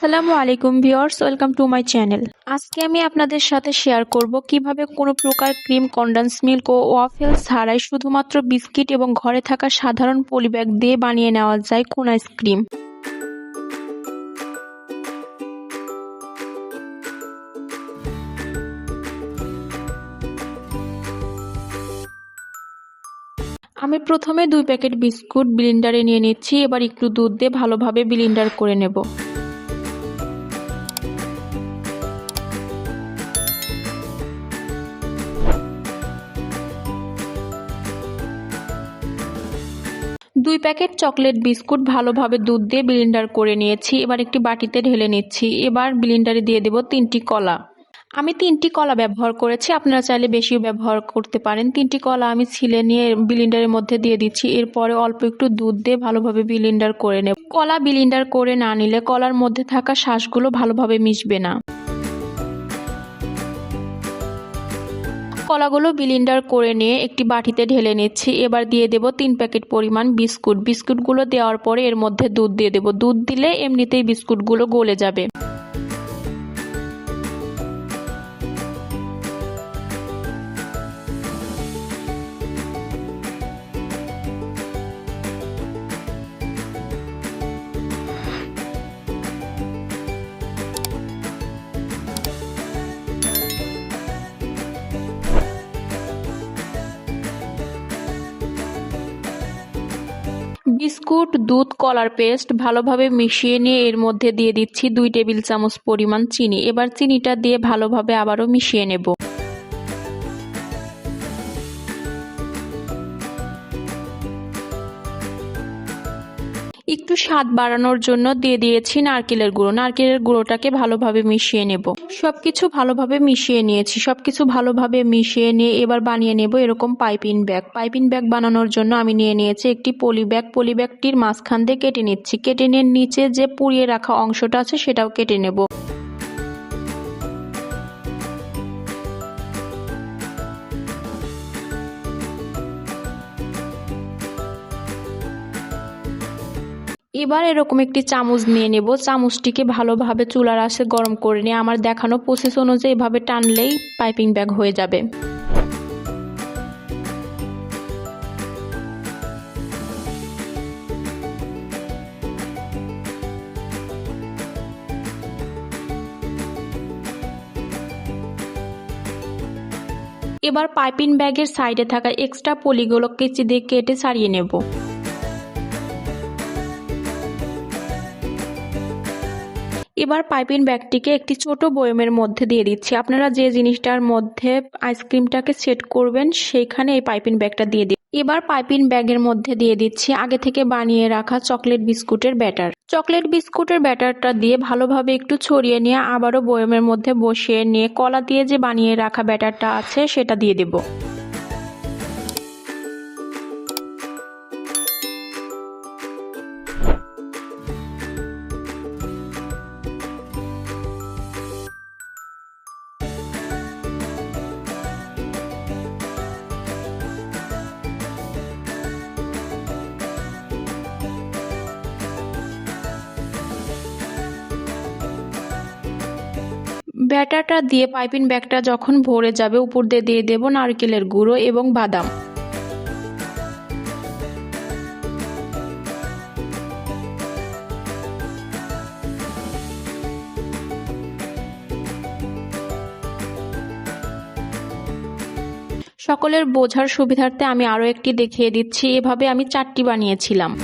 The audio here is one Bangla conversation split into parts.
আসসালামু আলাইকুম viewers, welcome to my channel. আজকে আমি আপনাদের সাথে শেয়ার করব কিভাবে কোনো প্রকার ক্রিম, কনডেন্স মিল্ক ও ওয়াফেল ছাড়াই শুধুমাত্র বিস্কিট এবং ঘরে থাকা সাধারণ পলিব্যাগ দিয়ে বানিয়ে নেওয়া যায় কোন আইসক্রিম। আমি প্রথমে 2 প্যাকেট বিস্কুট ব্লেন্ডারে নিয়ে নিচ্ছি। এবার একটু দুধ দিয়ে ভালোভাবে ব্লেন্ডার করে নেব। দুই প্যাকেট চকলেট বিস্কুট ভালোভাবে দুধ দিয়ে ব্লেন্ডার করে নিয়েছি। এবার একটি বাটিতে ঢেলে নিচ্ছি। এবার ব্লেন্ডারে দিয়ে দেব 3টি কলা। আমি 3টি কলা ব্যবহার করেছি, আপনারা চাইলে বেশিও ব্যবহার করতে পারেন। 3টি কলা আমি ছিলে নিয়ে ব্লেন্ডারের মধ্যে দিয়ে দিচ্ছি। এরপরে অল্প একটু দুধ দিয়ে ভালোভাবে ব্লেন্ডার করে নেব। কলা ব্লেন্ডার করে না নিলে কলার মধ্যে থাকা শাঁসগুলো ভালোভাবে মিশবে না। কলাগুলো ব্লেন্ডার করে নিয়ে একটি বাটিতে ঢেলে নিচ্ছি। এবার দিয়ে দেব 3 প্যাকেট পরিমাণ বিস্কুট। বিস্কুটগুলো দেওয়ার পরে এর মধ্যে দুধ দিয়ে দেব। দুধ দিলে এমনিতেই বিস্কুটগুলো গলে যাবে। বিস্কুট, দুধ, কলার পেস্ট ভালোভাবে মিশিয়ে নিয়ে এর মধ্যে দিয়ে দিচ্ছি 2 টেবিল চামচ পরিমাণ চিনি। এবার চিনিটা দিয়ে ভালোভাবে আবারও মিশিয়ে নেব। একটু স্বাদ বাড়ানোর জন্য দিয়ে দিয়েছি নারকেলের গুঁড়ো। নারকেলের গুঁড়োটাকে ভালোভাবে মিশিয়ে নেব। সবকিছু ভালোভাবে মিশিয়ে নিয়েছি। সবকিছু ভালোভাবে মিশিয়ে নিয়ে এবার বানিয়ে নেব এরকম পাইপিং ব্যাগ। পাইপিং ব্যাগ বানানোর জন্য আমি নিয়ে নিয়েছি একটি পলি ব্যাগ। পলি ব্যাগটির মাঝখান দিয়ে কেটে নিচ্ছি। কেটে নিয়ে নিচে যে পুড়িয়ে রাখা অংশটা আছে সেটাও কেটে নেব। এবার এরকম একটি চামচ নিয়ে নেব। চামচটিকে ভালোভাবে চুলার আঁচে গরম করে নিয়ে আমার দেখানো প্রসেস অনুযায়ী এভাবে টানলেই পাইপিং ব্যাগ হয়ে যাবে। এবার পাইপিং ব্যাগের সাইডে থাকা এক্সট্রা পলিগুলো কেচি দিয়ে কেটে ছাড়িয়ে নেব। এবার পাইপিং ব্যাগটিকে একটি ছোট বয়মের মধ্যে দিয়ে দিচ্ছি। আপনারা যে জিনিসটার মধ্যে আইসক্রিমটাকে সেট করবেন সেইখানে এই পাইপিং ব্যাগটা দিয়ে দিন। এবার পাইপিং ব্যাগের মধ্যে দিয়ে দিচ্ছি আগে থেকে বানিয়ে রাখা চকলেট বিস্কুটের ব্যাটার। চকলেট বিস্কুটের ব্যাটারটা দিয়ে ভালোভাবে একটু ছড়িয়ে নিয়ে আবারও বয়মের মধ্যে বসিয়ে নিয়ে কলা দিয়ে যে বানিয়ে রাখা ব্যাটারটা আছে সেটা দিয়ে দেব। ব্যাটারটা দিয়ে পাইপিং ব্যাগটা যখন ভরে যাবে উপর দিয়ে দেব নারকেলের গুঁড়ো এবং বাদাম। সকলের বোঝার সুবিধার্থে আমি আরও একটি দেখিয়ে দিচ্ছি। এভাবে আমি 4টি বানিয়েছিলাম।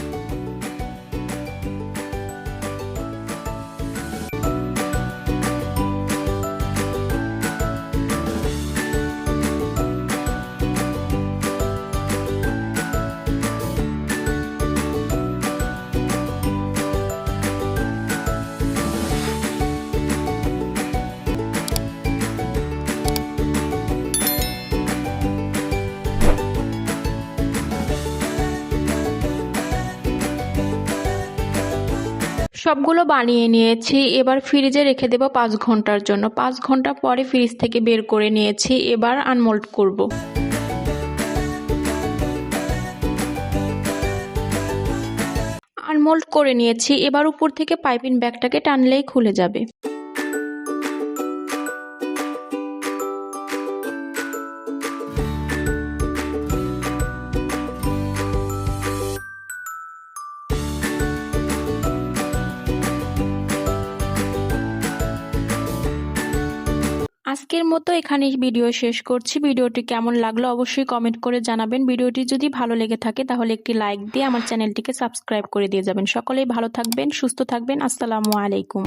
সবগুলো বানিয়ে নিয়েছি। এবার ফ্রিজে রেখে দেব 5 ঘন্টার জন্য। 5 ঘন্টা পরে ফ্রিজ থেকে বের করে নিয়েছি। এবার আনমোল্ড করব। মোল্ড করে নিয়েছি। এবার উপর থেকে পাইপিং ব্যাগটাকে টানলেই খুলে যাবে। আজকের মতো এখানেই ভিডিও শেষ করছি। ভিডিওটি কেমন লাগলো অবশ্যই কমেন্ট করে জানাবেন। ভিডিওটি যদি ভালো লেগে থাকে তাহলে একটি লাইক দিয়ে আমার চ্যানেলটিকে সাবস্ক্রাইব করে দিয়ে যাবেন। সকলেই ভালো থাকবেন, সুস্থ থাকবেন। আসসালামু আলাইকুম।